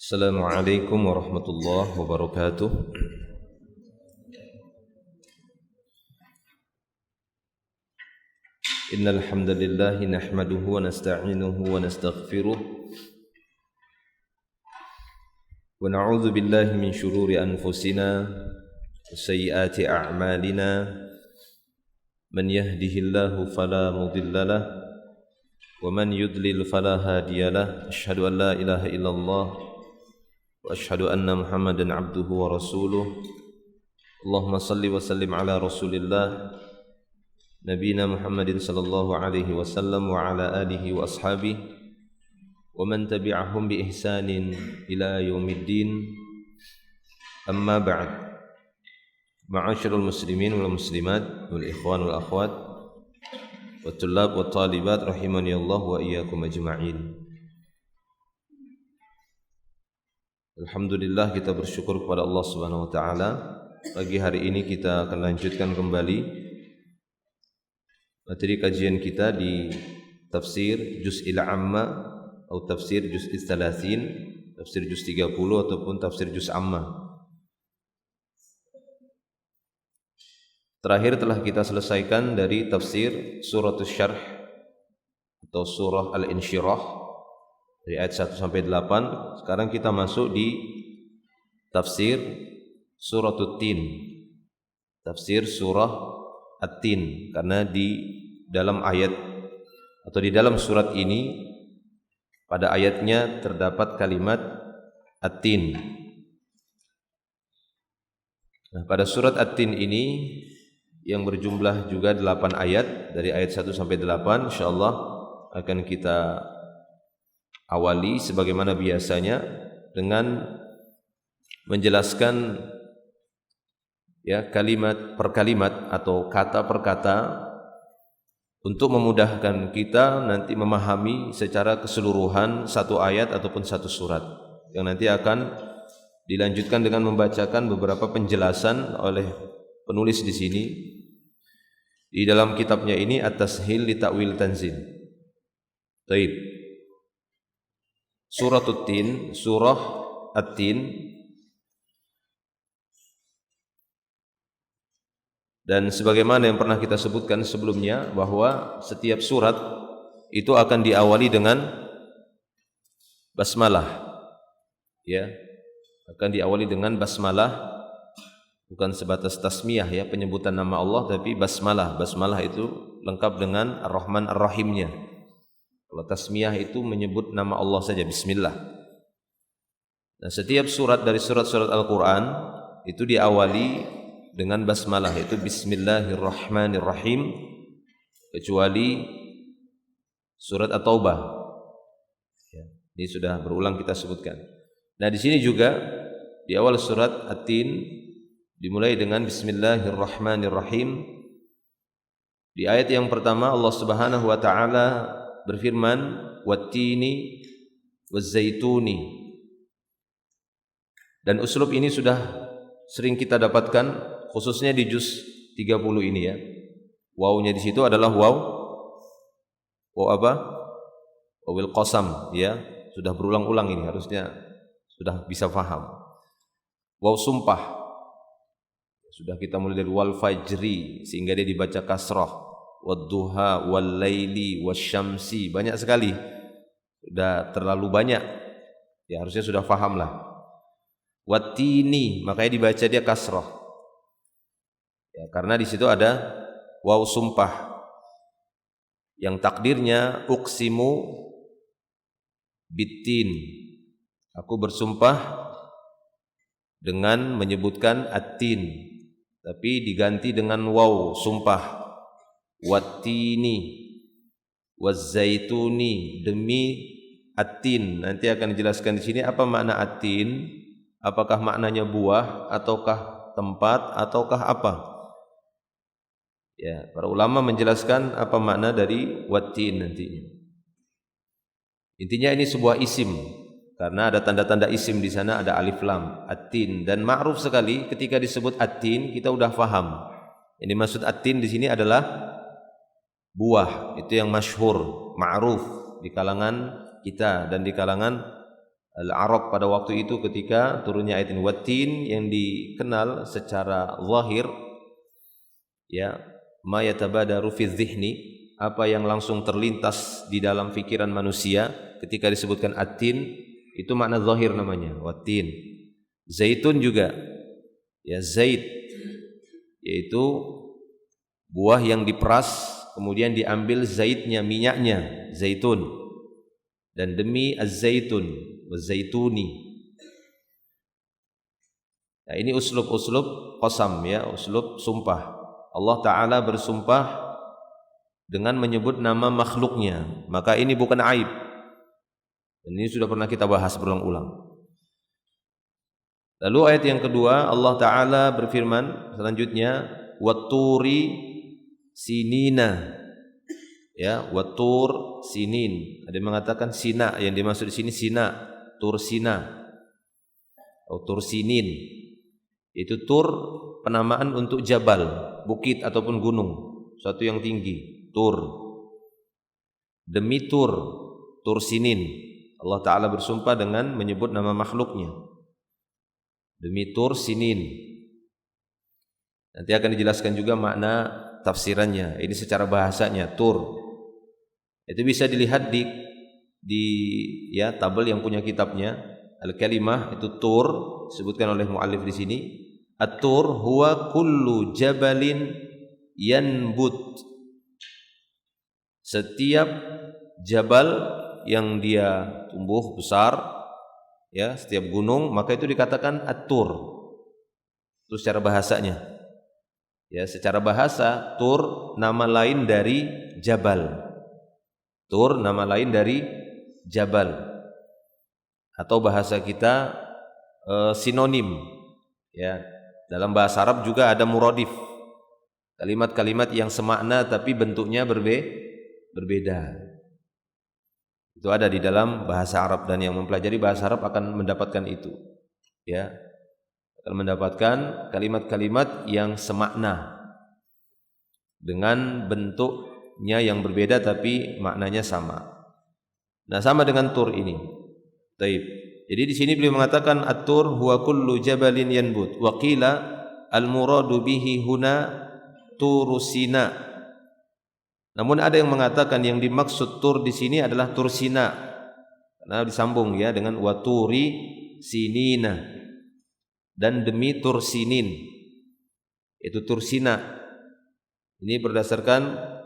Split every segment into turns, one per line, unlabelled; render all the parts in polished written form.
Assalamualaikum warahmatullahi wabarakatuh. Innal hamdalillah nahmaduhu wa nasta'inuhu wa nastaghfiruh wa na'udzu billahi min shururi anfusina wa sayyiati a'malina. Man yahdihillahu fala mudilla lahu wa man yudlil fala hadiya lahu. Asyhadu an la ilaha illallah wa asyhadu anna Muhammadan abduhu wa rasuluh. Allahumma salli wa sallim ala Rasulillah Nabiyina Muhammadin sallallahu alaihi wasallam wa ala alihi wa ashabihi wa man tabi'ahum bi ihsanin ila yaumiddin. Amma ba'd. Ma'asyiral muslimin wal muslimat wal ikhwan wal akhwat wa tullab wa talibat rahimani Allah wa iyyakum ajma'in. Alhamdulillah, kita bersyukur kepada Allah Subhanahu wa taala. Pagi hari ini kita akan lanjutkan kembali materi kajian kita di tafsir Juz'il Amma atau tafsir Juz'il Thalathin, tafsir Juz 30 ataupun tafsir Juz Amma. Terakhir telah kita selesaikan dari tafsir Suratul Syarh atau surah Al-Insyirah dari ayat 1 sampai 8. Sekarang kita masuk di tafsir Suratul Tin. Tafsir surah At-Tin, karena di dalam ayat atau di dalam surat ini pada ayatnya terdapat kalimat At-Tin. Nah, pada surat At-Tin ini yang berjumlah juga 8 ayat, dari ayat 1 sampai 8, insyaallah akan kita awali sebagaimana biasanya dengan menjelaskan kalimat per kalimat atau kata per kata untuk memudahkan kita nanti memahami secara keseluruhan satu ayat ataupun satu surat, yang nanti akan dilanjutkan dengan membacakan beberapa penjelasan oleh penulis di sini di dalam kitabnya ini At-Tashil li Ta'wil Tanzil. Baik. Suratul Tin, surah At-Tin. Dan sebagaimana yang pernah kita sebutkan sebelumnya, bahwa setiap surat itu akan diawali dengan basmalah. Ya, akan diawali dengan basmalah, bukan sebatas tasmiyah ya, penyebutan nama Allah, tapi basmalah. Basmalah itu lengkap dengan Ar-Rahman Ar-Rahimnya. Kalau tasmiyah itu menyebut nama Allah saja, bismillah. Nah, setiap surat dari surat-surat Al-Quran itu diawali dengan basmalah, yaitu Bismillahirrahmanirrahim, kecuali surat At-Taubah. Ya, ini sudah berulang kita sebutkan. Nah, di sini juga di awal surat At-Tin dimulai dengan Bismillahirrahmanirrahim. Di ayat yang pertama Allah Subhanahu wa taala berfirman, "Wattini wazzaituni." Dan uslub ini sudah sering kita dapatkan, khususnya di juz 30 ini ya. Wawunya di situ adalah waw apa? Wawil qasam ya. Sudah berulang-ulang ini, harusnya sudah bisa paham. Waw sumpah. Sudah kita mulai dari wal fajri sehingga dia dibaca kasrah. Wadduha wal laili wasyamsi, banyak sekali. Sudah terlalu banyak. Ya, harusnya sudah pahamlah. Wattini, makanya dibaca dia kasrah. Ya, karena di situ ada waw sumpah yang takdirnya uqsimu bitin. Aku bersumpah dengan menyebutkan at-tin, tapi diganti dengan waw sumpah. Wattini wazzaituni, demi at-tin. Nanti akan dijelaskan di sini apa makna at-tin. Apakah maknanya buah, ataukah tempat, ataukah apa? Ya, para ulama menjelaskan apa makna dari wattin nantinya. Intinya ini sebuah isim, karena ada tanda-tanda isim di sana, ada alif lam, at-tin, dan ma'ruf sekali ketika disebut at-tin kita udah paham. Ini maksud at-tin di sini adalah buah, itu yang masyhur, ma'ruf di kalangan kita dan di kalangan Al-Arab pada waktu itu ketika turunnya ayat ini, wattin yang dikenal secara zahir ya, ma yatabadaru fi dzihni, apa yang langsung terlintas di dalam pikiran manusia ketika disebutkan at-tin, itu makna zahir namanya, wattin. Zaitun juga ya, zait yaitu buah yang diperas kemudian diambil zaitnya, minyaknya, zaitun. Dan demi az-zaitun, az-zaituni. Nah, ini uslub-uslub qasam ya, uslub sumpah. Allah Ta'ala bersumpah dengan menyebut nama makhluknya, maka ini bukan aib. Dan ini sudah pernah kita bahas berulang-ulang. Lalu ayat yang kedua, Allah Ta'ala berfirman selanjutnya, watturi sinina. Ya, wattur sinin. Ada yang mengatakan sina, yang dimaksud di sini sina, tur sina atau tur sinin. Itu tur penamaan untuk jabal, bukit ataupun gunung, suatu yang tinggi, tur. Demi tur sinin. Allah Ta'ala bersumpah dengan menyebut nama makhluknya. Demi tur sinin. Nanti akan dijelaskan juga makna tafsirannya. Ini secara bahasanya tur. Itu bisa dilihat di ya tabel yang punya kitabnya Al-Kalimah, itu tur disebutkan oleh muallif di sini. At-tur huwa kullu jabalin yanbut. Setiap jabal yang dia tumbuh besar ya, setiap gunung, maka itu dikatakan at-tur. Itu secara bahasanya. Ya, secara bahasa tur nama lain dari jabal. Tur nama lain dari jabal. Atau bahasa kita sinonim. Ya, dalam bahasa Arab juga ada muradif. Kalimat-kalimat yang semakna tapi bentuknya berbeda. Itu ada di dalam bahasa Arab, dan yang mempelajari bahasa Arab akan mendapatkan itu. Ya, akan mendapatkan kalimat-kalimat yang semakna dengan bentuknya yang berbeda tapi maknanya sama. Nah, sama dengan tur ini. Taib. Jadi di sini beliau mengatakan at-tur huwa kullu jabalin yanbut. Wa qila al-muradu bihi huna turusina. Namun ada yang mengatakan yang dimaksud tur di sini adalah tur Sina. Karena disambung ya dengan waturi sinina. Dan demi tur sinin. Itu tur Sina. Ini berdasarkan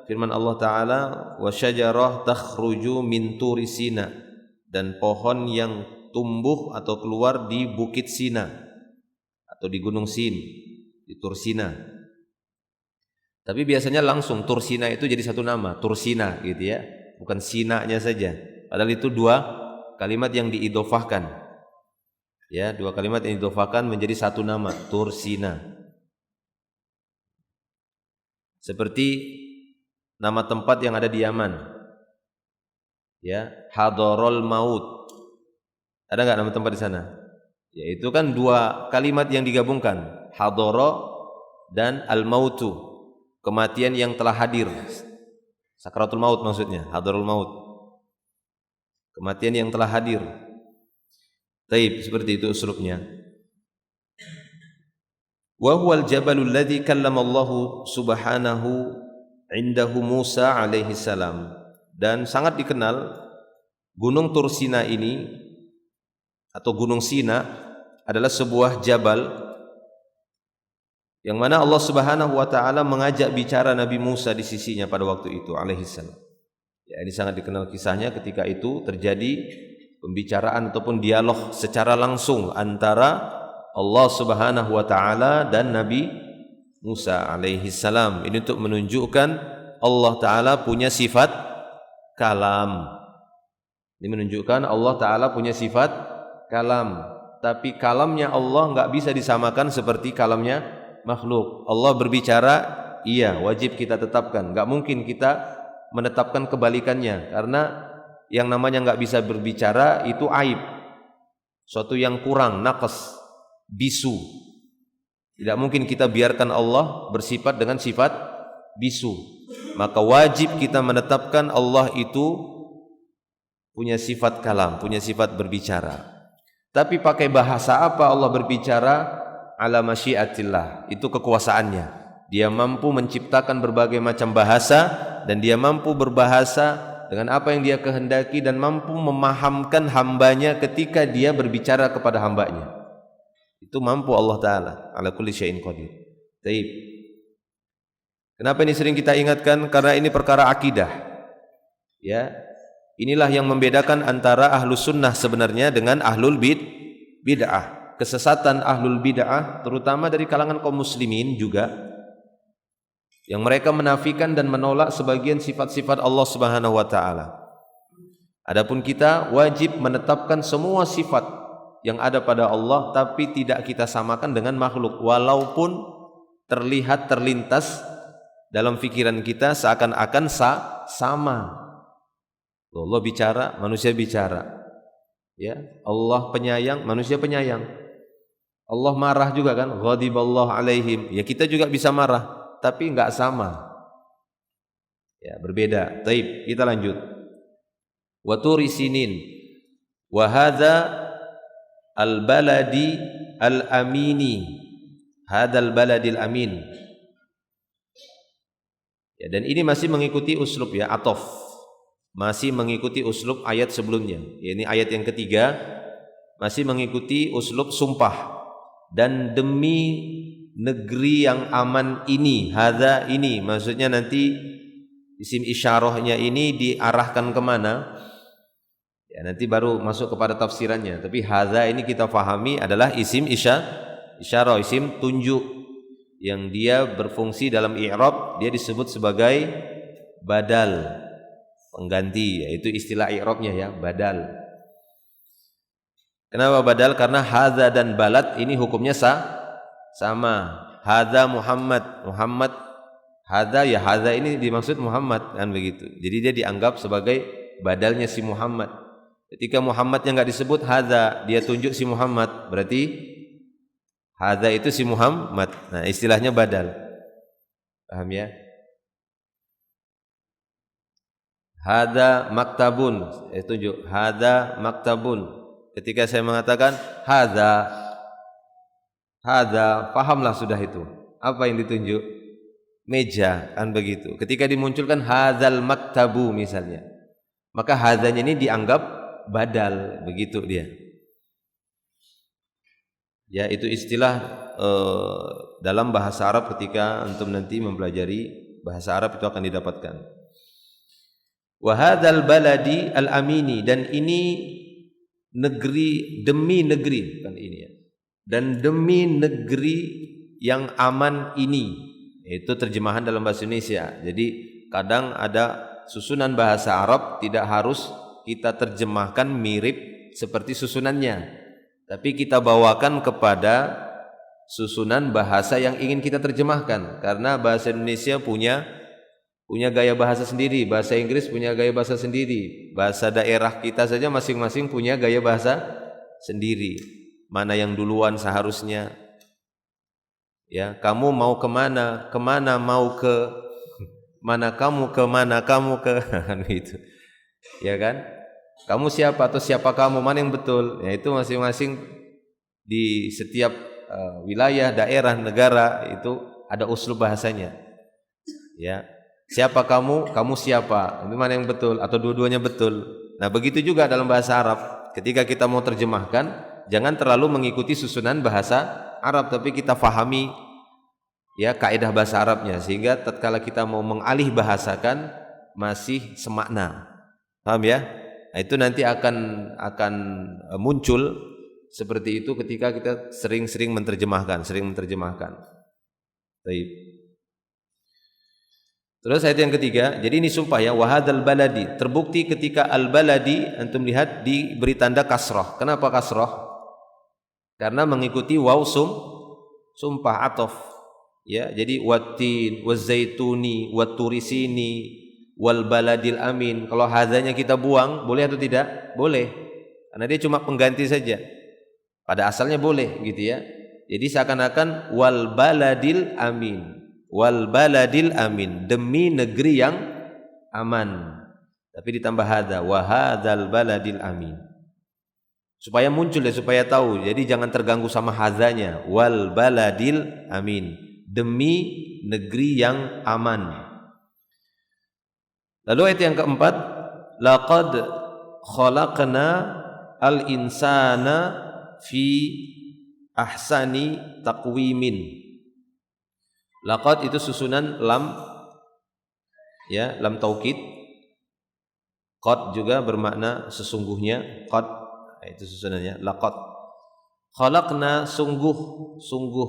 firman Allah Ta'ala, wa syajarah takhruju min turi Sina, dan pohon yang tumbuh atau keluar di bukit Sina atau di gunung Sin, di Tur Sina. Tapi biasanya langsung Tur Sina itu jadi satu nama, Tur Sina gitu ya, bukan Sinanya saja. Padahal itu dua kalimat yang diidofahkan. Ya, dua kalimat yang diidofahkan menjadi satu nama, Tur Sina. Seperti nama tempat yang ada di Yaman. Ya, Hadorul Maut. Ada enggak nama tempat di sana? Ya, itu kan dua kalimat yang digabungkan, Hadoro dan Al-Mautu, kematian yang telah hadir. Sakratul Maut maksudnya, Hadorul Maut, kematian yang telah hadir. Taib, seperti itu uslubnya. Wa huwal jabalul ladzi kallama Allah subhanahu indahu Musa alaihi salam. Dan sangat dikenal Gunung Tur Sina ini atau Gunung Sina adalah sebuah jabal yang mana Allah Subhanahu wa taala mengajak bicara Nabi Musa di sisinya pada waktu itu alaihi salam. Ya, ini sangat dikenal kisahnya ketika itu terjadi pembicaraan ataupun dialog secara langsung antara Allah Subhanahu wa taala dan Nabi Musa alaihi salam. Ini untuk menunjukkan Allah taala punya sifat kalam. Ini menunjukkan Allah taala punya sifat kalam. Tapi kalamnya Allah enggak bisa disamakan seperti kalamnya makhluk. Allah berbicara, iya, wajib kita tetapkan. Enggak mungkin kita menetapkan kebalikannya, karena yang namanya enggak bisa berbicara itu aib. Suatu yang kurang, naqas, bisu. Tidak mungkin kita biarkan Allah bersifat dengan sifat bisu. Maka wajib kita menetapkan Allah itu punya sifat kalam, punya sifat berbicara. Tapi pakai bahasa apa Allah berbicara? Ala masyiatillah, itu kekuasaannya. Dia mampu menciptakan berbagai macam bahasa dan dia mampu berbahasa dengan apa yang dia kehendaki dan mampu memahamkan hambanya ketika dia berbicara kepada hambanya. Itu mampu Allah Ta'ala. Ala kulli syai'in qadir. Baik. Kenapa ini sering kita ingatkan? Karena ini perkara akidah. Ya, inilah yang membedakan antara ahlus sunnah sebenarnya dengan ahlul bid'ah. Kesesatan ahlul bid'ah, terutama dari kalangan kaum muslimin juga, yang mereka menafikan dan menolak sebagian sifat-sifat Allah Subhanahu wa Ta'ala. Adapun kita wajib menetapkan semua sifat yang ada pada Allah, tapi tidak kita samakan dengan makhluk, walaupun terlihat terlintas dalam pikiran kita seakan-akan sama. Allah bicara, manusia bicara. Ya, Allah penyayang, manusia penyayang. Allah marah juga kan, ghadiballahu alaihim. Ya, kita juga bisa marah, tapi enggak sama. Ya, berbeda. Taib, kita lanjut. Wa turi sinin wa hadza al-baladi al-amini. Hadzal baladil amin. Ya, dan ini masih mengikuti uslub ya, atof, masih mengikuti uslub ayat sebelumnya. Ya, ini ayat yang ketiga, masih mengikuti uslub sumpah. Dan demi negeri yang aman ini, hadza ini, maksudnya nanti isim isyarahnya ini diarahkan kemana? Ya, nanti baru masuk kepada tafsirannya. Tapi hadza ini kita fahami adalah isim isyarah, isim tunjuk, yang dia berfungsi dalam i'rab, dia disebut sebagai badal, pengganti, yaitu istilah i'rabnya ya, badal. Kenapa badal? Karena hadza dan balad ini hukumnya sama. Hadza Muhammad, hadza ya, hadza ini dimaksud Muhammad kan begitu. Jadi dia dianggap sebagai badalnya si Muhammad. Ketika Muhammadnya enggak disebut hadza, dia tunjuk si Muhammad, berarti hadza itu si Muhammad. Nah, istilahnya badal. Paham ya? Hadza maktabun, tunjuk hadza maktabun. Ketika saya mengatakan hadza, pahamlah sudah itu. Apa yang ditunjuk? Meja, kan begitu. Ketika dimunculkan hadzal maktabu misalnya, maka hadzanya ini dianggap badal, begitu dia. Ya, itu istilah dalam bahasa Arab. Ketika antum nanti mempelajari bahasa Arab itu akan didapatkan. Wa hadzal baladi al-amini, dan ini negeri, demi negeri, kan ini ya. Dan demi negeri yang aman ini. Itu terjemahan dalam bahasa Indonesia. Jadi kadang ada susunan bahasa Arab tidak harus kita terjemahkan mirip seperti susunannya, tapi kita bawakan kepada susunan bahasa yang ingin kita terjemahkan. Karena bahasa Indonesia punya gaya bahasa sendiri, bahasa Inggris punya gaya bahasa sendiri, bahasa daerah kita saja masing-masing punya gaya bahasa sendiri. Mana yang duluan seharusnya? Ya, kamu mau kemana? Kemana mau ke? Mana kamu ke? Mana kamu ke? Itu, ya kan? Kamu siapa atau siapa kamu, mana yang betul? Ya, itu masing-masing di setiap wilayah, daerah, negara itu ada uslub bahasanya. Ya, siapa kamu, kamu siapa? Ini mana yang betul atau dua-duanya betul? Nah, begitu juga dalam bahasa Arab. Ketika kita mau terjemahkan, jangan terlalu mengikuti susunan bahasa Arab, tapi kita fahami ya kaidah bahasa Arabnya, sehingga tatkala kita mau mengalih bahasakan masih semakna. Paham ya? Nah, itu nanti akan muncul seperti itu ketika kita sering menerjemahkan. Baik. Terus ayat yang ketiga, jadi ini sumpah ya, wahadzal baladi. Terbukti ketika al-baladi antum lihat diberi tanda kasrah. Kenapa kasrah? Karena mengikuti waw sumpah atof. Ya, jadi wattin, wazaituni, watturisini, wal baladil amin. Kalau hadzanya kita buang, boleh atau tidak? Boleh. Karena dia cuma pengganti saja. Pada asalnya boleh gitu ya. Jadi seakan-akan wal baladil amin. Wal baladil amin, demi negeri yang aman. Tapi ditambah hadza, wa hadzal baladil amin. supaya muncul ya, supaya tahu. Jadi jangan terganggu sama hadzanya. Wal baladil amin, demi negeri yang aman. Lalu ayat yang keempat, laqad khalaqna al-insana fi ahsani taqwimin. Laqad itu susunan lam, ya, lam taukid. Qad juga bermakna sesungguhnya. Qad itu susunannya. Laqad khalaqna, sungguh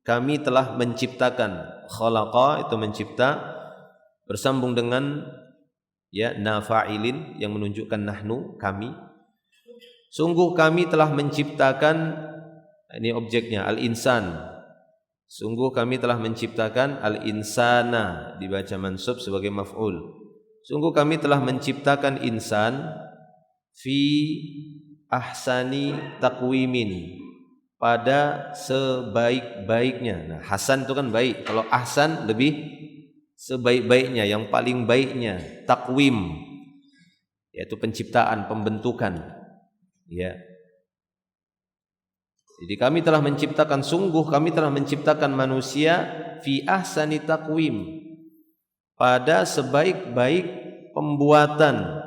kami telah menciptakan. Khalaqa itu mencipta, bersambung dengan ya nafa'ilin yang menunjukkan nahnu, kami. Sungguh kami telah menciptakan, ini objeknya al-insan. Sungguh kami telah menciptakan al-insana, dibaca mansub sebagai maf'ul. Sungguh kami telah menciptakan insan fi ahsani taqwimin, pada sebaik-baiknya. Nah, hasan itu kan baik. Kalau ahsan lebih sebaik-baiknya, yang paling baiknya. Takwim yaitu penciptaan, pembentukan. Ya. Jadi kami telah menciptakan, sungguh kami telah menciptakan manusia fi ahsani taqwim, pada sebaik-baik pembuatan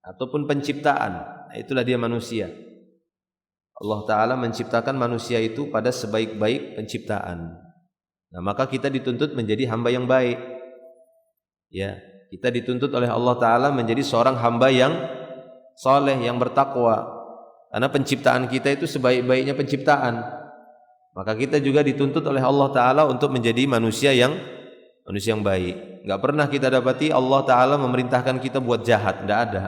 ataupun penciptaan. Nah, itulah dia manusia. Allah Ta'ala menciptakan manusia itu pada sebaik-baik penciptaan. Nah, maka kita dituntut menjadi hamba yang baik. Ya, kita dituntut oleh Allah Ta'ala menjadi seorang hamba yang soleh, yang bertakwa. Karena penciptaan kita itu sebaik-baiknya penciptaan. Maka kita juga dituntut oleh Allah Ta'ala untuk menjadi manusia yang baik. Enggak pernah kita dapati Allah Ta'ala memerintahkan kita buat jahat, enggak ada.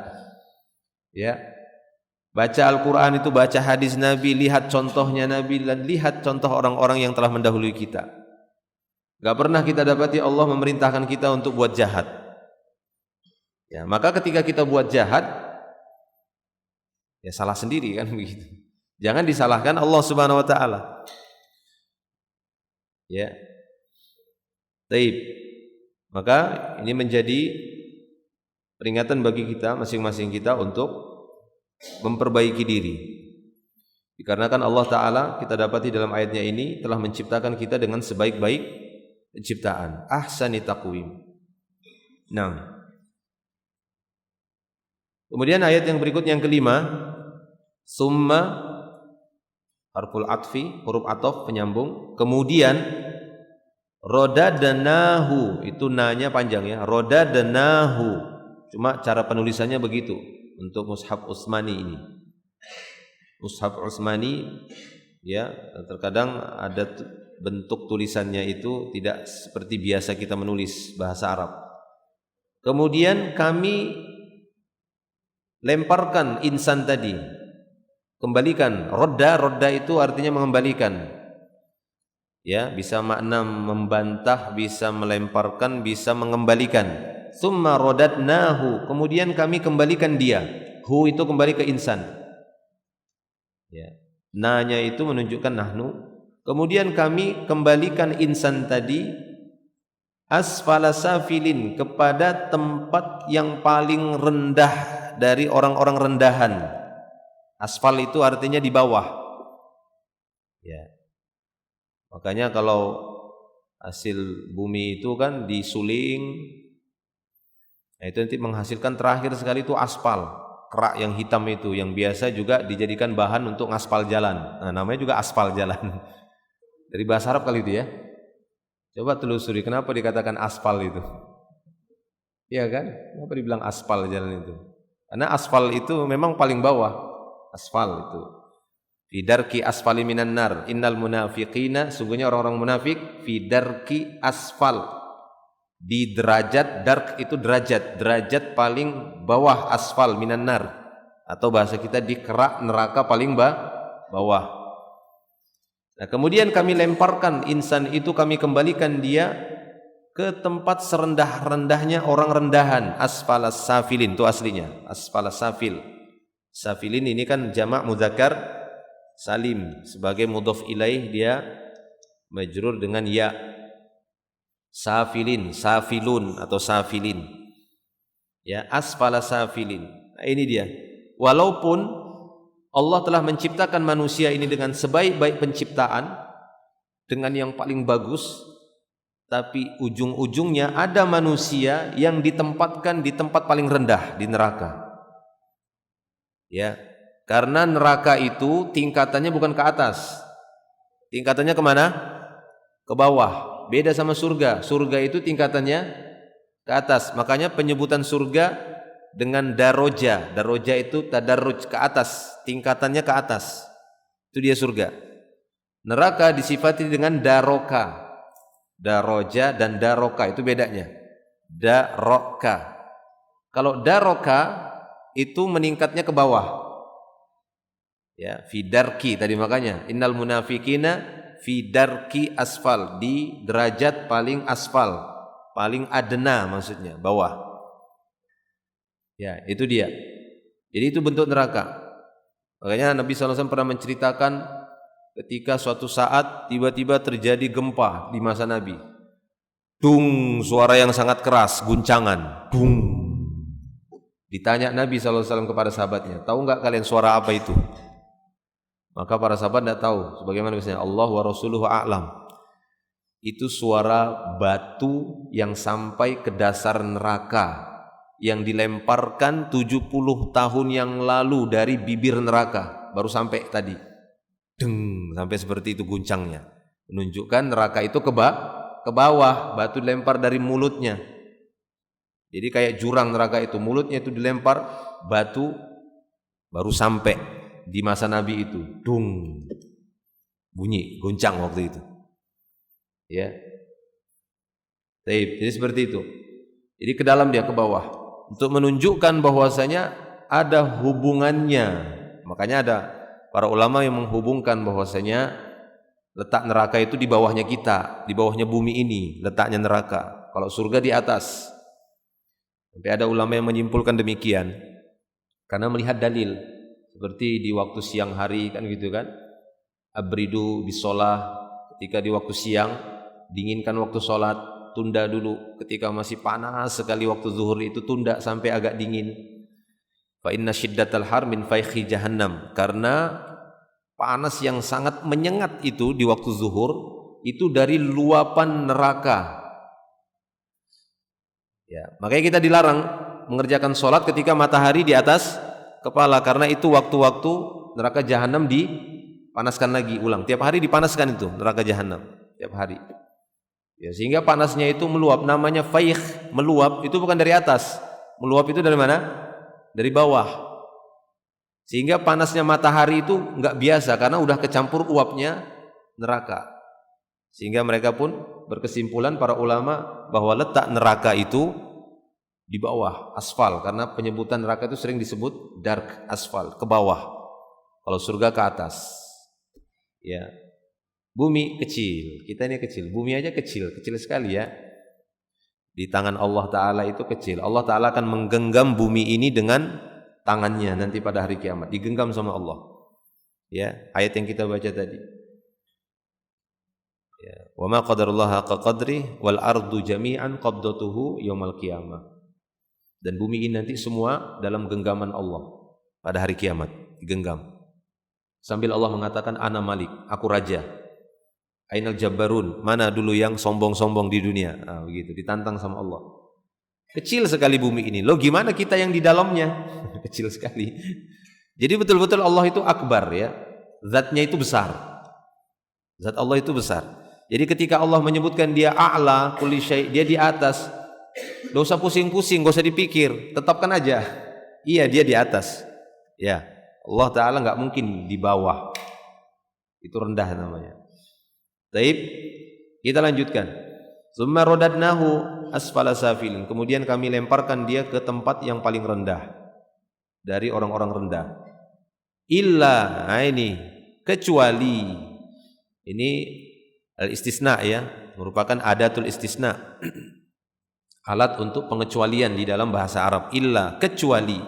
Ya. Baca Al-Quran itu, baca hadis Nabi, lihat contohnya Nabi, dan lihat contoh orang-orang yang telah mendahului kita. Enggak pernah kita dapati Allah memerintahkan kita untuk buat jahat. Ya, maka ketika kita buat jahat, ya salah sendiri kan begitu. Jangan disalahkan Allah Subhanahu wa taala. Ya. Baik. Maka ini menjadi peringatan bagi kita, masing-masing kita, untuk memperbaiki diri. Dikarenakan Allah Ta'ala, kita dapati dalam ayatnya ini, telah menciptakan kita dengan sebaik-baik penciptaan. Ahsani taqwim. Nah, kemudian ayat yang berikutnya, yang kelima, summa, harful atfi, huruf ataf penyambung, kemudian rodadnahu, itu na-nya panjang ya, rodadnahu. Cuma cara penulisannya begitu untuk mushaf Utsmani ini. Mushaf Utsmani ya, terkadang ada bentuk tulisannya itu tidak seperti biasa kita menulis bahasa Arab. Kemudian kami lemparkan insan tadi, kembalikan. Rodda itu artinya mengembalikan. Ya, bisa makna membantah, bisa melemparkan, bisa mengembalikan. Summa rodadnahu, kemudian kami kembalikan dia. Hu itu kembali ke insan. Ya. Na-nya itu menunjukkan nahnu. Kemudian kami kembalikan insan tadi asfala safilin, kepada tempat yang paling rendah dari orang-orang rendahan. Asfal itu artinya di bawah. Ya. Makanya kalau hasil bumi itu kan disuling, nah itu nanti menghasilkan terakhir sekali itu aspal, kerak yang hitam itu, yang biasa juga dijadikan bahan untuk ngaspal jalan. Nah, namanya juga aspal jalan. Dari bahasa Arab kali itu ya. Coba telusuri kenapa dikatakan aspal itu. Iya kan? Kenapa dibilang aspal jalan itu? Karena aspal itu memang paling bawah. Aspal itu. Fi darki asfali minan nar, innal munafiqina, sungguhnya orang-orang munafik, fi darki asfal, di derajat, dark itu derajat paling bawah, asfal minan nar, atau bahasa kita di kerak neraka paling bawah. Nah, kemudian kami lemparkan insan itu, kami kembalikan dia ke tempat serendah-rendahnya orang rendahan. Asfalas safilin itu aslinya, asfalas safil. Safilin ini kan jamak mudzakkar salim, sebagai mudhaf ilaih dia majrur dengan ya. Safilin, safilun atau safilin. Ya, asfala safilin. Nah, ini dia. Walaupun Allah telah menciptakan manusia ini dengan sebaik-baik penciptaan, dengan yang paling bagus, tapi ujung-ujungnya ada manusia yang ditempatkan di tempat paling rendah, di neraka. Ya, karena neraka itu tingkatannya bukan ke atas, tingkatannya kemana? Ke bawah. Beda sama surga. Surga itu tingkatannya ke atas. Makanya penyebutan surga dengan daroja. Daroja itu tadarruj, ke atas, tingkatannya ke atas. Itu dia surga. Neraka disifati dengan daroka. Daroja dan daroka itu bedanya. Daroka. Kalau daroka itu meningkatnya ke bawah. Ya, fidarki tadi, makanya innal munafiqina fidarki asfal, di derajat paling asfal, paling adna, maksudnya bawah. Ya, itu dia. Jadi itu bentuk neraka. Makanya Nabi SAW pernah menceritakan ketika suatu saat tiba-tiba terjadi gempa di masa Nabi. Dung, suara yang sangat keras, guncangan. Dung. Ditanya Nabi SAW kepada sahabatnya, tahu enggak kalian suara apa itu? Maka para sahabat tidak tahu. Sebagaimana misalnya Allah wa rasuluhu a'lam. Itu suara batu yang sampai ke dasar neraka, yang dilemparkan 70 tahun yang lalu dari bibir neraka, baru sampai tadi. Deng, sampai seperti itu guncangnya. Menunjukkan neraka itu ke bawah, batu dilempar dari mulutnya. Jadi kayak jurang neraka itu, mulutnya itu dilempar batu, baru sampai di masa Nabi itu. Dung, bunyi, goncang waktu itu. Ya, jadi seperti itu. Jadi ke dalam dia, ke bawah, untuk menunjukkan bahwasanya ada hubungannya. Makanya ada para ulama yang menghubungkan bahwasanya letak neraka itu di bawahnya kita, di bawahnya bumi ini letaknya neraka. Kalau surga di atas. Sampai ada ulama yang menyimpulkan demikian karena melihat dalil, seperti di waktu siang hari kan gitu kan, abridu bisolah, ketika di waktu siang dinginkan waktu sholat, tunda dulu. Ketika masih panas sekali waktu zuhur itu tunda sampai agak dingin. Fa inna syiddatal har min faikhi jahannam, karena panas yang sangat menyengat itu di waktu zuhur itu dari luapan neraka. Ya, makanya kita dilarang mengerjakan sholat ketika matahari di atas kepala, karena itu waktu-waktu neraka jahanam dipanaskan lagi ulang. Tiap hari dipanaskan itu neraka jahanam, tiap hari. Ya, sehingga panasnya itu meluap, namanya faikh, meluap itu bukan dari atas. Meluap itu dari mana? Dari bawah. Sehingga panasnya matahari itu enggak biasa karena udah kecampur uapnya neraka. Sehingga mereka pun berkesimpulan para ulama bahwa letak neraka itu di bawah asfal, karena penyebutan neraka itu sering disebut dark asfal, ke bawah. Kalau surga ke atas. Ya. Bumi kecil, kita ini kecil, bumi aja kecil, kecil sekali ya. Di tangan Allah Ta'ala itu kecil. Allah Ta'ala akan menggenggam bumi ini dengan tangannya nanti pada hari kiamat, digenggam sama Allah. Ya, ayat yang kita baca tadi. Ya, wa ma qadarullah haqqa qadri wal ardu jami'an qabdatuhu yaumal qiyamah. Dan bumi ini nanti semua dalam genggaman Allah pada hari kiamat, digenggam. Sambil Allah mengatakan ana malik, aku raja. Ainal jabbarun, mana dulu yang sombong-sombong di dunia. Begitu, ditantang sama Allah. Kecil sekali bumi ini. Loh gimana kita yang di dalamnya? Kecil sekali. Jadi betul-betul Allah itu akbar ya. Zatnya itu besar. Zat Allah itu besar. Jadi ketika Allah menyebutkan dia a'la kulli syai', dia di atas. Enggak usah pusing-pusing, enggak usah dipikir, tetapkan aja. Iya, dia di atas. Ya, Allah Ta'ala enggak mungkin di bawah. Itu rendah namanya. Baik, kita lanjutkan. Tsumma radadnahu asfala safilin. Kemudian kami lemparkan dia ke tempat yang paling rendah dari orang-orang rendah. Illa, ini kecuali, ini al-istisna ya, merupakan adatul istisna. Alat untuk pengecualian di dalam bahasa Arab. Illa, kecuali.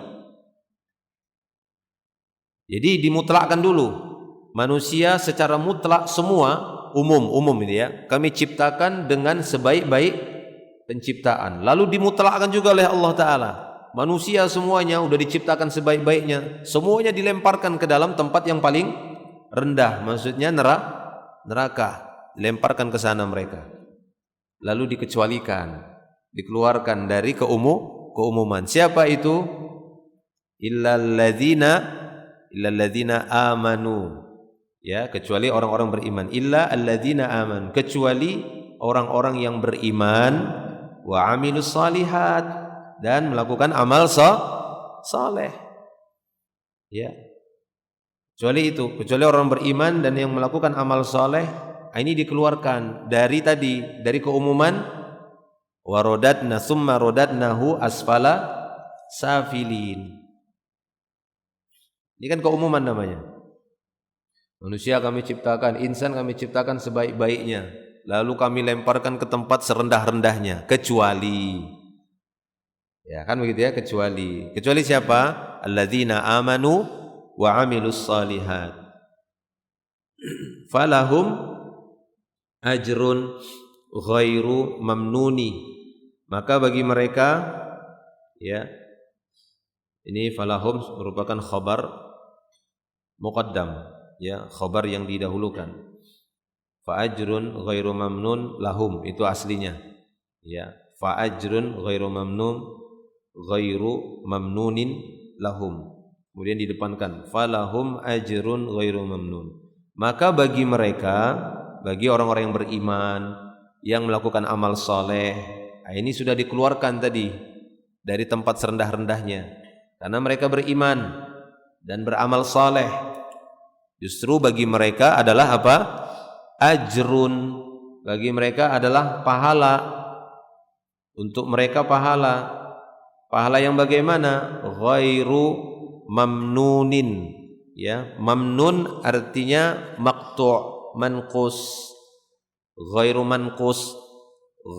Jadi dimutlakkan dulu. Manusia secara mutlak semua umum ini ya, kami ciptakan dengan sebaik-baik penciptaan. Lalu dimutlakkan juga oleh Allah Ta'ala. manusia semuanya udah diciptakan sebaik-baiknya, semuanya dilemparkan ke dalam tempat yang paling rendah, maksudnya neraka, dilemparkan ke sana mereka. Lalu dikecualikan, dikeluarkan dari keumuman. Siapa itu? Illalladzina amanu. Ya, kecuali orang-orang beriman. Illa alladzina amanu, kecuali orang-orang yang beriman wa amilus salihat, dan melakukan amal saleh. Ya. Kecuali orang beriman dan yang melakukan amal saleh, ini dikeluarkan dari keumuman. Warodatna summa rodatnahu asfala safilin. Ini kan keumuman namanya. Manusia kami ciptakan, insan kami ciptakan sebaik-baiknya, lalu kami lemparkan ke tempat serendah-rendahnya, kecuali, ya kan begitu ya, kecuali siapa? Alladzina amanu wa amilus salihat falahum ajrun ghairu mamnuni. Maka bagi mereka, ya, ini falahum merupakan khabar muqaddam, ya, khabar yang didahulukan. Fa ajrun ghairu mamnun lahum, itu aslinya, ya, fa ajrun ghairu mamnunin lahum. Kemudian didepankan falahum ajrun ghairu mamnun. Maka bagi mereka, bagi orang-orang yang beriman, yang melakukan amal soleh, ini sudah dikeluarkan tadi dari tempat serendah-rendahnya, karena mereka beriman dan beramal soleh. Justru bagi mereka adalah apa? Ajrun. Bagi mereka adalah pahala. Untuk mereka pahala. Pahala yang bagaimana? Ghairu mamnunin. Ya, mamnun artinya maqtu', manqus. Ghairu manqus,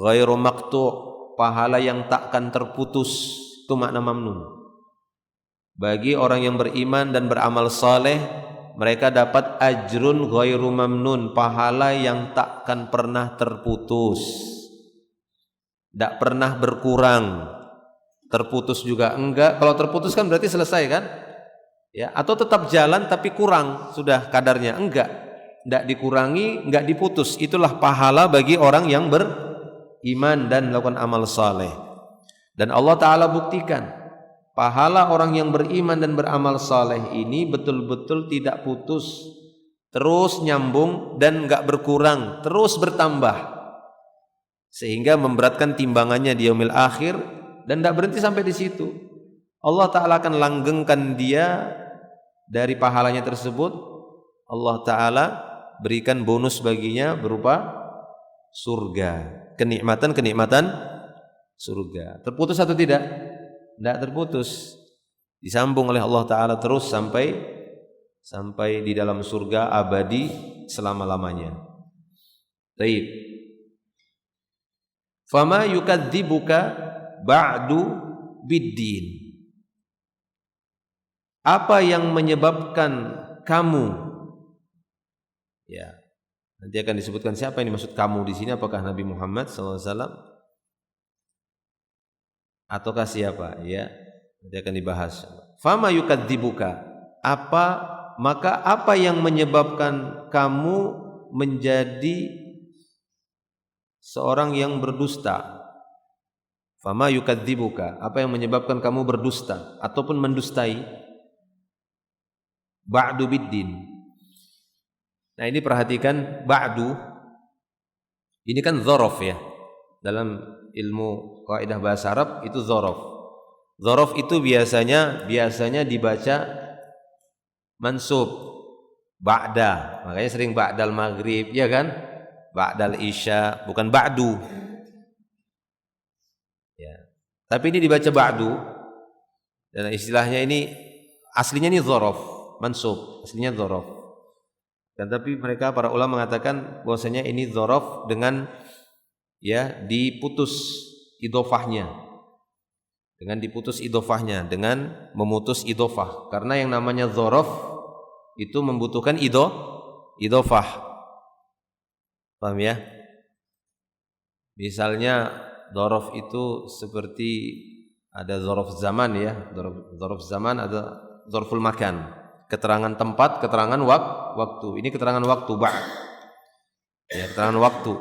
ghairu maqtu', pahala yang takkan terputus. Itu makna mamnun. Bagi orang yang beriman dan beramal saleh, mereka dapat ajrun ghairu mamnun, pahala yang takkan pernah terputus, tidak pernah berkurang. Terputus juga enggak. Kalau terputus kan berarti selesai kan? Ya, atau tetap jalan tapi kurang sudah kadarnya. Enggak dikurangi, enggak diputus. Itulah pahala bagi orang yang beriman dan melakukan amal saleh. Dan Allah Ta'ala buktikan pahala orang yang beriman dan beramal saleh ini betul-betul tidak putus, terus nyambung dan enggak berkurang, terus bertambah, sehingga memberatkan timbangannya di yaumil akhir. Dan tidak berhenti sampai di situ. Allah Ta'ala akan langgengkan dia dari pahalanya tersebut. Allah Ta'ala berikan bonus baginya berupa surga, kenikmatan surga. Terputus atau tidak? Tidak terputus, disambung oleh Allah Ta'ala terus sampai di dalam surga abadi selama-lamanya. Baik. Fama yukadzibuka ba'du biddin. Apa yang menyebabkan kamu, ya, nanti akan disebutkan siapa ini maksud kamu di sini, apakah Nabi Muhammad SAW ataukah siapa, ya, nanti akan dibahas. Fama yukadzibuka, maka apa yang menyebabkan kamu menjadi seorang yang berdusta? Fama yukadzibuka, apa yang menyebabkan kamu berdusta ataupun mendustai? Ba'du biddin. Nah, ini perhatikan, ba'du ini kan dzaraf ya. Dalam ilmu kaidah bahasa Arab itu dzaraf. Dzaraf itu biasanya dibaca mansub, ba'da. Makanya sering ba'dal maghrib, ya kan? Ba'dal isya, bukan ba'du. Ya. Tapi ini dibaca ba'du, dan istilahnya ini aslinya ini dzaraf, mansub, aslinya dzaraf. Dan tapi mereka para ulama mengatakan bahwasanya ini dzaraf dengan, ya, diputus idhofahnya. Dengan memutus idhofah. Karena yang namanya dzaraf itu membutuhkan idhofah. Paham ya? Misalnya dzaraf itu seperti Ada dzaraf zaman ya, dzaraf zaman, ada dzarful makan. Keterangan tempat, keterangan waktu. Ini keterangan waktu ba'd. Ya, keterangan waktu.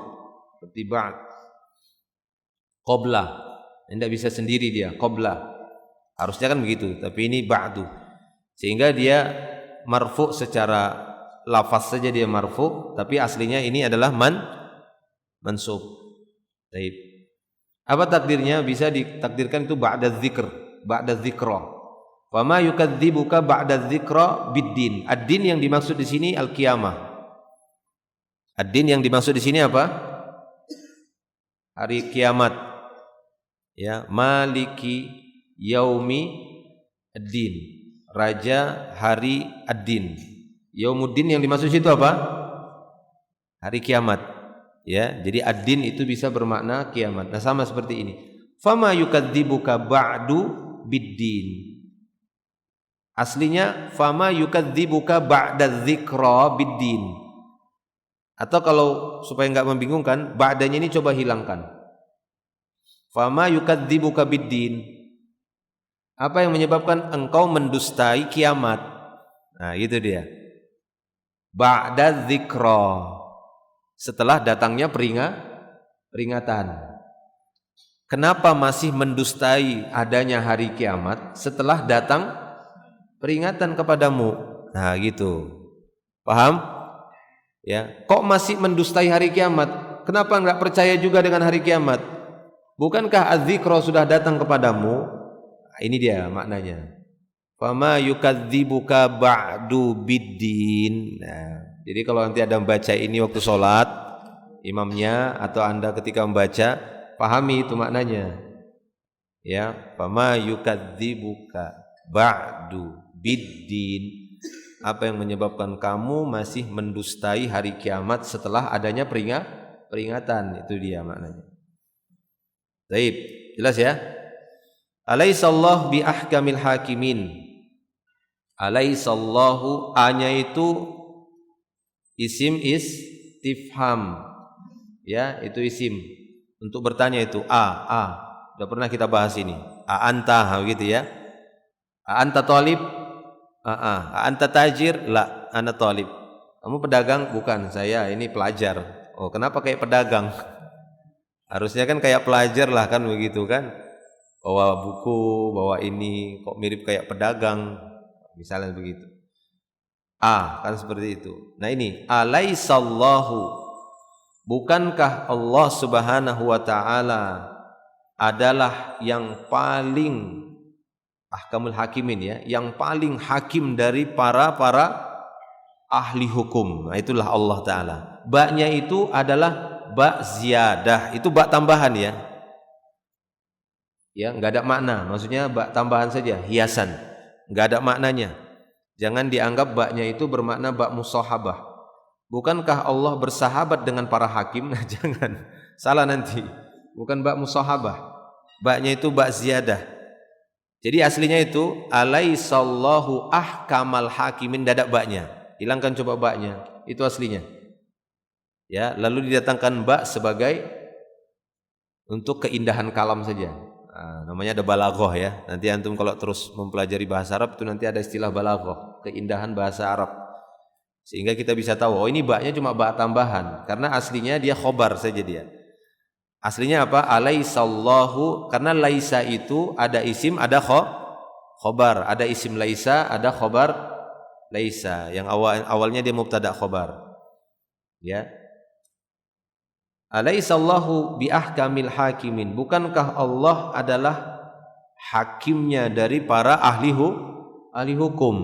Seperti ba'd. Qabla. Tidak bisa sendiri dia, qabla. Harusnya kan begitu, tapi ini ba'du. Sehingga dia marfu secara lafaz saja dia marfu, tapi aslinya ini adalah mansub. Baik. Apa takdirnya? Bisa ditakdirkan itu ba'da dzikr, ba'da dzikra. Wa ma yukadzibuka ba'da dzikra biddin. Ad-din yang dimaksud di sini al-qiyamah. Ad-din yang dimaksud di sini apa? Hari kiamat. Ya, maliki yaumi ad-din. Raja hari ad-din. Yaumuddin yang dimaksud itu apa? Hari kiamat. Ya, jadi ad-din itu bisa bermakna kiamat. Nah, sama seperti ini. Fama yukadzibuka ba'du biddin. Aslinya fama yukadzibuka ba'da dzikra biddin. Atau kalau supaya enggak membingungkan, ba'danya ini coba hilangkan. Fama yukadzibuka biddin. Apa yang menyebabkan engkau mendustai kiamat? Nah, itu dia. Ba'da dzikra. Setelah datangnya peringatan. Kenapa masih mendustai adanya hari kiamat setelah datang peringatan kepadamu? Nah, gitu. Paham? Ya, kok masih mendustai hari kiamat? Kenapa enggak percaya juga dengan hari kiamat? Bukankah az-dzikra sudah datang kepadamu? Nah, ini dia maknanya. Fama yukadzibuka ba'du biddin. Nah, jadi kalau nanti ada membaca ini waktu sholat, imamnya atau anda ketika membaca, pahami itu maknanya. Ya, fama yukadzibuka ba'du biddin. Apa yang menyebabkan kamu masih mendustai hari kiamat setelah adanya peringatan? Itu dia maknanya. Baik, jelas ya? Alaihissallahu bi ahkamil hakimin. Alaihissallahu, A-nya itu isim istifham. Ya, itu isim untuk bertanya itu a. Sudah pernah kita bahas ini. A anta, gitu ya. A anta talib? A anta tajir? La, ana talib. Kamu pedagang? Bukan, saya ini pelajar. Oh, kenapa kayak pedagang? Harusnya kan kayak pelajar lah kan begitu kan. Bawa buku, bawa ini, kok mirip kayak pedagang. Misalnya begitu. A, kan seperti itu. Nah ini, alaihissallahu. Bukankah Allah subhanahu wa ta'ala adalah yang paling ahkamul hakimin ya, yang paling hakim dari para ahli hukum. Nah, itulah Allah Ta'ala. Ba-nya itu adalah ba ziyadah, itu ba tambahan ya. Ya, enggak ada makna. Maksudnya ba tambahan saja, hiasan. Enggak ada maknanya. Jangan dianggap ba-nya itu bermakna ba musahabah. Bukankah Allah bersahabat dengan para hakim? Nah, jangan. Salah nanti. Bukan ba musahabah. Ba-nya itu ba ziyadah. Jadi aslinya itu alaihissallahu ahkamal hakimin, dadak ba-nya. Hilangkan coba ba-nya. Itu aslinya. Ya, lalu didatangkan ba sebagai untuk keindahan kalam saja. Nah, namanya ada balaghah ya. Nanti antum kalau terus mempelajari bahasa Arab itu nanti ada istilah balaghah, keindahan bahasa Arab. Sehingga kita bisa tahu, oh ini ba-nya cuma ba tambahan, karena aslinya dia khobar saja dia. Aslinya apa? Alaihissallahu, karena laisa itu ada isim, ada khobar, ada isim laisa, ada khobar laisa. Yang awalnya dia mubtada khobar. Ya. Alaihissallahu bi ahkamil hakimin. Bukankah Allah adalah hakimnya dari para ahli hukum?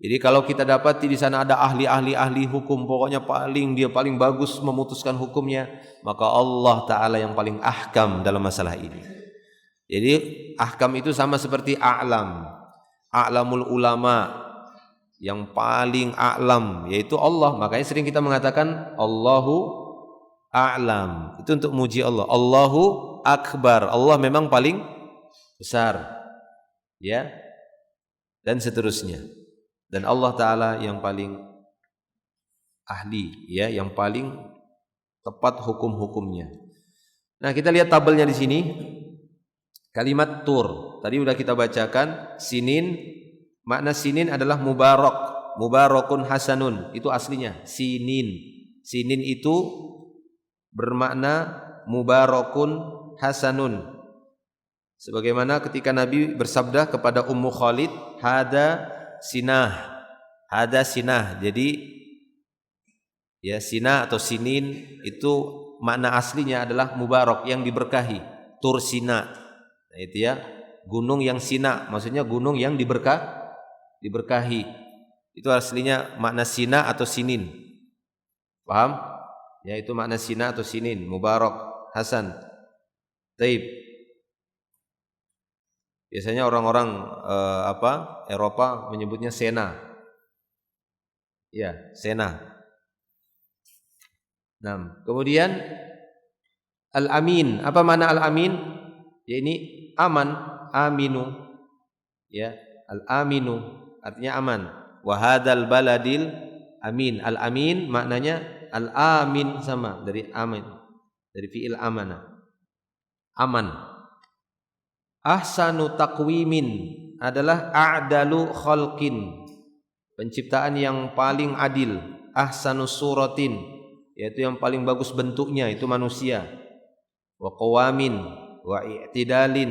Jadi kalau kita dapati di sana ada ahli hukum, pokoknya dia paling bagus memutuskan hukumnya, maka Allah Ta'ala yang paling ahkam dalam masalah ini. Jadi ahkam itu sama seperti a'lamul ulama, yang paling a'lam yaitu Allah. Makanya sering kita mengatakan Allahu a'lam, itu untuk muji Allah. Allahu akbar, Allah memang paling besar, ya, dan seterusnya. Dan Allah Ta'ala yang paling ahli, ya, yang paling tepat hukum-hukumnya. Nah, kita lihat tabelnya di sini. Kalimat tur tadi udah kita bacakan. Sinin, makna sinin adalah mubarak, mubarakun hasanun, itu aslinya sinin. Sinin itu bermakna mubarakun hasanun. Sebagaimana ketika Nabi bersabda kepada Ummu Khalid, hada sinah, hada sinah. Jadi ya, sinah atau sinin itu makna aslinya adalah mubarak, yang diberkahi. Tur Sina, nah, itu ya, gunung yang Sina, maksudnya gunung yang diberkahi. Itu aslinya makna Sina atau sinin. Paham? Ya, itu makna Sina atau sinin, mubarak, hasan. Taib. Biasanya orang-orang Eropa menyebutnya Sena. Ya, Sena. Nah, kemudian Al-Amin. Apa makna Al-Amin? Ya, ini aman, aminu. Ya, Al-Aminu artinya aman. Wa hadzal baladil amin. Al-Amin maknanya Al-Amin, sama dari amin, dari fi'il amana. Aman. Ahsanu taqwimin adalah a'dalu khalqin, penciptaan yang paling adil. Ahsanu suratin, yaitu yang paling bagus bentuknya, itu manusia. Wa qawamin wa i'tidali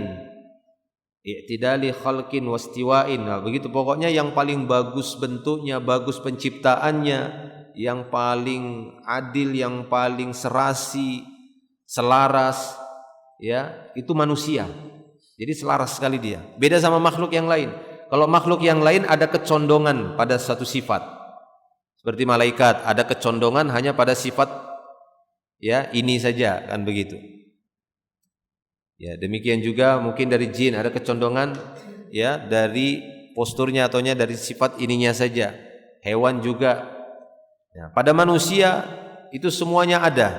khalqin wastiwain. Nah, begitu pokoknya yang paling bagus bentuknya, bagus penciptaannya, yang paling adil, yang paling serasi, selaras, ya, itu manusia. Jadi selaras sekali dia. Beda sama makhluk yang lain. Kalau makhluk yang lain ada kecondongan pada satu sifat. Seperti malaikat ada kecondongan hanya pada sifat, ya, ini saja, kan begitu. Ya, demikian juga mungkin dari jin ada kecondongan, ya, dari posturnya ataunya dari sifat ininya saja. Hewan juga. Ya, pada manusia itu semuanya ada.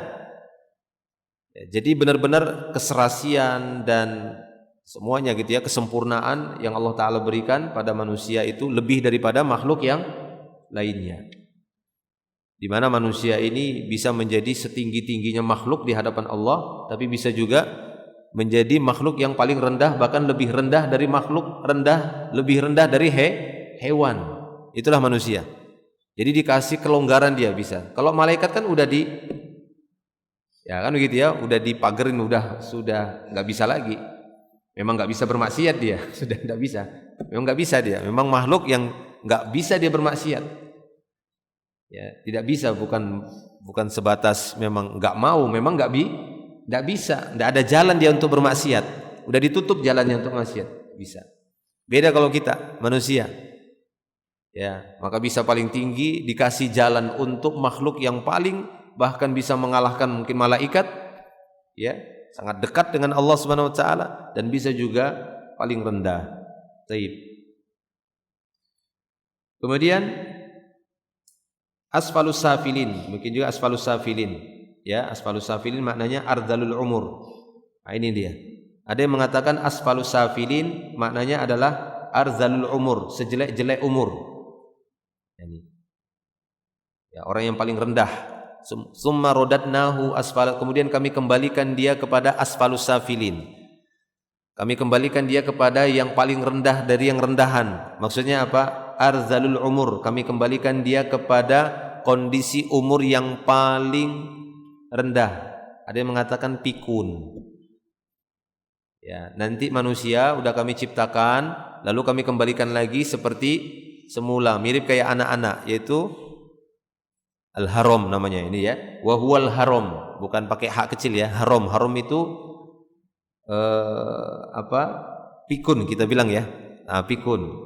Ya, jadi benar-benar keserasian dan semuanya gitu ya, kesempurnaan yang Allah Ta'ala berikan pada manusia itu lebih daripada makhluk yang lainnya. Di mana manusia ini bisa menjadi setinggi-tingginya makhluk di hadapan Allah, tapi bisa juga menjadi makhluk yang paling rendah, bahkan lebih rendah dari makhluk rendah, lebih rendah dari hewan. Itulah manusia. Jadi dikasih kelonggaran dia bisa. Kalau malaikat kan udah ya kan begitu ya, udah dipagerin, sudah nggak bisa lagi. Memang nggak bisa bermaksiat dia, sudah nggak bisa. Memang nggak bisa dia. Memang makhluk yang nggak bisa dia bermaksiat. Ya, tidak bisa, bukan sebatas memang nggak mau, memang nggak bisa, nggak ada jalan dia untuk bermaksiat. Udah ditutup jalannya untuk maksiat, bisa. Beda kalau kita manusia, ya, maka bisa paling tinggi dikasih jalan untuk makhluk yang paling, bahkan bisa mengalahkan mungkin malaikat, ya, sangat dekat dengan Allah Subhanahu wa taala, dan bisa juga paling rendah. Taib. Kemudian asfalus safilin, mungkin juga asfalus safilin. Ya, asfalus safilin maknanya ardalul umur. Nah, ini dia. Ada yang mengatakan asfalus safilin maknanya adalah ardalul umur, sejelek-jelek umur. Ini. Ya, orang yang paling rendah. Summa rodadnahu asfal, kemudian kami kembalikan dia kepada asfalus safilin. Kami kembalikan dia kepada yang paling rendah dari yang rendahan. Maksudnya apa? Ardalul umur. Kami kembalikan dia kepada kondisi umur yang paling rendah. Ada yang mengatakan pikun. Ya, nanti manusia udah kami ciptakan, lalu kami kembalikan lagi seperti semula, mirip kayak anak-anak, yaitu al-haram namanya ini ya. Wa huwal haram, bukan pakai hak kecil ya. Haram, haram itu pikun kita bilang ya. Nah, pikun.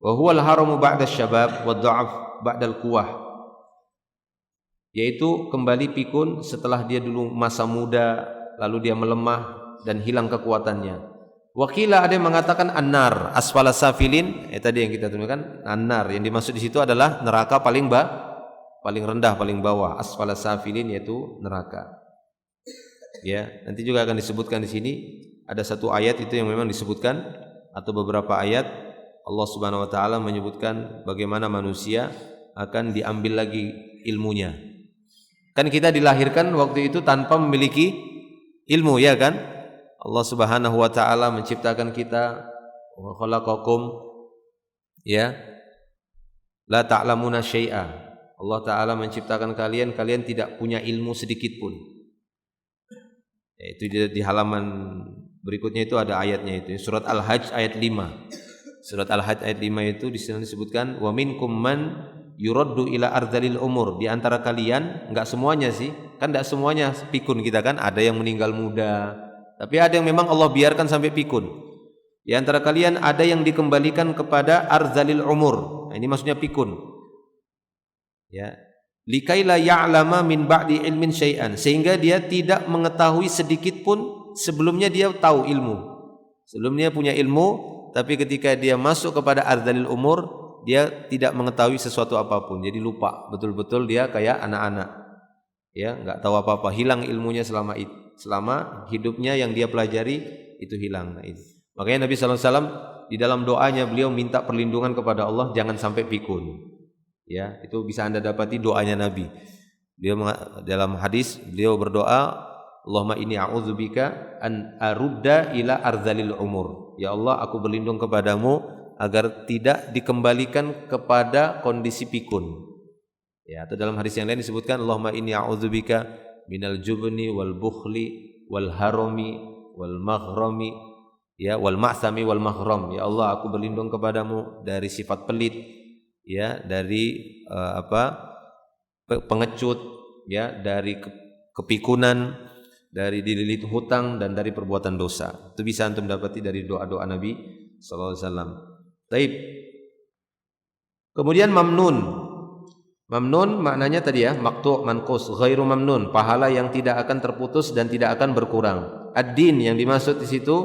Wa huwal haramu ba'da syabab wa dha'af ba'dal quwwah. Yaitu kembali pikun setelah dia dulu masa muda, lalu dia melemah dan hilang kekuatannya. Wakila ada yang mengatakan an-nar, asfala safilin, tadi yang kita temukan an-nar, yang dimaksud di situ adalah neraka paling rendah, paling bawah. Asfala safilin yaitu neraka. Ya, nanti juga akan disebutkan di sini ada satu ayat itu yang memang disebutkan, atau beberapa ayat Allah Subhanahu wa taala menyebutkan bagaimana manusia akan diambil lagi ilmunya. Kan kita dilahirkan waktu itu tanpa memiliki ilmu, ya kan? Allah Subhanahu wa taala menciptakan kita, wa khalaqakum ya la ta'lamuna syai'a. Allah taala menciptakan kalian tidak punya ilmu sedikit pun. Itu di halaman berikutnya itu ada ayatnya itu, surat Al-Hajj ayat 5. Surat Al-Hajj ayat 5 itu di sana disebutkan wa minkum man yuraddu ila ardalil umur. Di antara kalian, enggak semuanya sih, kan enggak semuanya pikun kita kan, ada yang meninggal muda, tapi ada yang memang Allah biarkan sampai pikun. Di antara kalian ada yang dikembalikan kepada ardalil umur. Nah, ini maksudnya pikun. Ya. Likaila ya'lama min ba'di ilmin syai'an, sehingga dia tidak mengetahui sedikit pun sebelumnya dia tahu ilmu. Sebelumnya punya ilmu, tapi ketika dia masuk kepada ardalil umur, dia tidak mengetahui sesuatu apapun. Jadi lupa, betul-betul dia kayak anak-anak. Ya, enggak tahu apa-apa, hilang ilmunya selama hidupnya yang dia pelajari itu hilang. Nah, itu. Makanya Nabi sallallahu alaihi wasallam di dalam doanya beliau minta perlindungan kepada Allah jangan sampai pikun. Ya, itu bisa Anda dapati doanya Nabi. Beliau dalam hadis beliau berdoa, Allahumma inni a'udzubika an arudda ila ardhalil umur. Ya Allah, aku berlindung kepadamu agar tidak dikembalikan kepada kondisi pikun. Ya, atau dalam hadis yang lain disebutkan Allahumma inni a'udzubika minal jubni wal bukhli wal harami wal maghrami ya wal ma'sami wal maghram. Ya Allah, aku berlindung kepadamu dari sifat pelit, ya, dari pengecut, ya, dari kepikunan, dari dililit hutang dan dari perbuatan dosa. Itu bisa antum dapati dari doa-doa Nabi sallallahu alaihi wasallam. Taib. Kemudian mamnun. Mamnun maknanya tadi ya, maqtu' manqus, ghairu mamnun, pahala yang tidak akan terputus dan tidak akan berkurang. Ad-din yang dimaksud di situ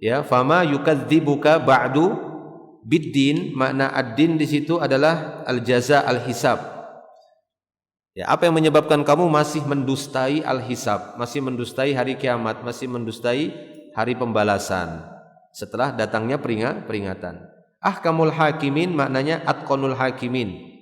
ya, fama yukadzibuka ba'du biddin, makna ad-din di situ adalah al-jaza al-hisab. Ya, apa yang menyebabkan kamu masih mendustai al-hisab, masih mendustai hari kiamat, masih mendustai hari pembalasan setelah datangnya peringatan. Ahkamul hakimin maknanya atqanul hakimin.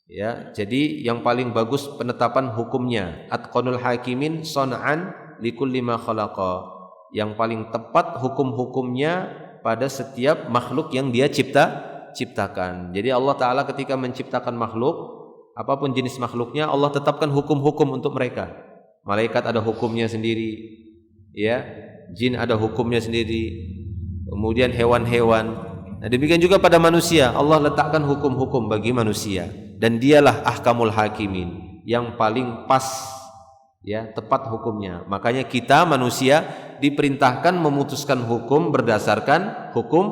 Ya, jadi yang paling bagus penetapan hukumnya. Atqanul hakimin son'an likulli ma khalaqa. Yang paling tepat hukum-hukumnya pada setiap makhluk yang dia ciptakan. Jadi Allah Ta'ala ketika menciptakan makhluk, apapun jenis makhluknya, Allah tetapkan hukum-hukum untuk mereka. Malaikat ada hukumnya sendiri, ya, jin ada hukumnya sendiri, kemudian hewan-hewan. Nah, demikian juga pada manusia, Allah letakkan hukum-hukum bagi manusia, dan dialah ahkamul hakimin, yang paling pas, ya, tepat hukumnya. Makanya kita manusia diperintahkan memutuskan hukum berdasarkan hukum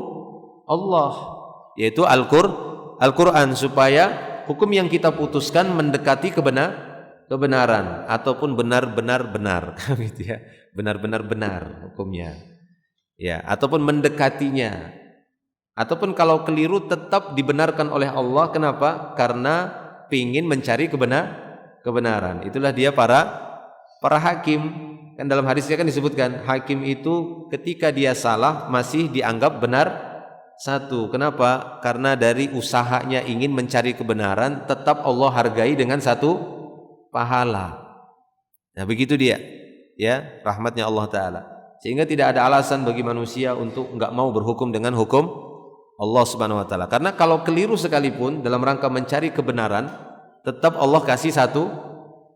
Allah, yaitu Al-Quran, supaya hukum yang kita putuskan mendekati kebenaran ataupun benar-benar benar, gitu ya. Benar-benar benar hukumnya. Ya, ataupun mendekatinya. Ataupun kalau keliru tetap dibenarkan oleh Allah. Kenapa? Karena ingin mencari kebenaran. Itulah dia para hakim. Kan dalam hadisnya kan disebutkan hakim itu ketika dia salah masih dianggap benar. Satu, kenapa? Karena dari usahanya ingin mencari kebenaran, tetap Allah hargai dengan satu pahala. Nah, begitu dia, ya, rahmatnya Allah Ta'ala. Sehingga tidak ada alasan bagi manusia untuk enggak mau berhukum dengan hukum Allah Subhanahu Wa Ta'ala. Karena kalau keliru sekalipun dalam rangka mencari kebenaran, tetap Allah kasih satu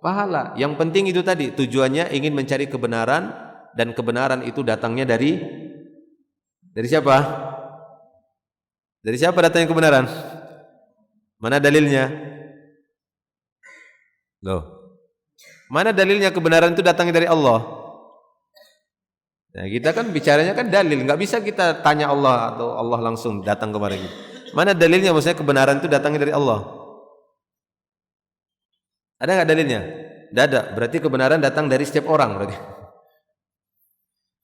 pahala. Yang penting itu tadi, tujuannya ingin mencari kebenaran, dan kebenaran itu datangnya dari siapa? Dari siapa datangnya kebenaran? Mana dalilnya? Loh. Mana dalilnya kebenaran itu datangnya dari Allah? Nah, kita kan bicaranya kan dalil, enggak bisa kita tanya Allah atau Allah langsung datang kepada kita. Mana dalilnya maksudnya kebenaran itu datangnya dari Allah? Ada enggak dalilnya? Tidak ada. Berarti kebenaran datang dari setiap orang berarti.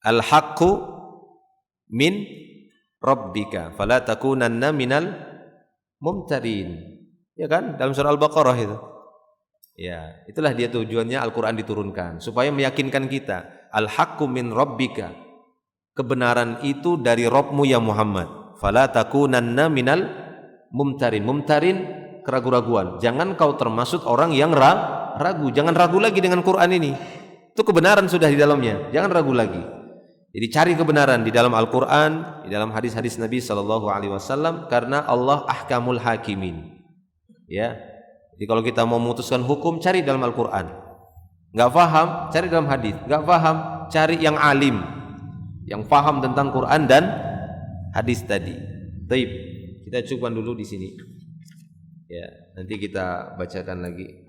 Al-haqqu min Rabbika fala takunanna minal mumtarin. Ya kan? Dalam surah Al-Baqarah itu. Ya, itulah dia tujuannya Al-Qur'an diturunkan supaya meyakinkan kita, al-haqqu min rabbika. Kebenaran itu dari Rabbmu ya Muhammad. Fala takunanna minal mumtarin. Mumtarin keraguan-raguan. Jangan kau termasuk orang yang ragu. Jangan ragu lagi dengan Quran ini. Itu kebenaran sudah di dalamnya, jangan ragu lagi. Jadi cari kebenaran di dalam Al-Quran, di dalam hadis-hadis Nabi SAW, karena Allah ahkamul hakimin. Ya, jadi kalau kita mau memutuskan hukum, cari dalam Al-Quran. Nggak paham, cari dalam hadis. Nggak paham, cari yang alim, yang paham tentang Quran dan hadis tadi. Baik, kita cukupkan dulu di sini. Ya, nanti kita bacakan lagi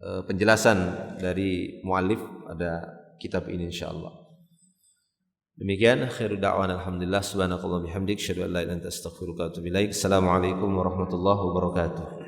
penjelasan dari muallif pada kitab ini insyaallah. Demikian khairu da'wana alhamdulillah subhanakallah bihamdik asyhadu an la ilaha illa anta astaghfiruka wa atubu ilaik. Assalamualaikum warahmatullahi wabarakatuh.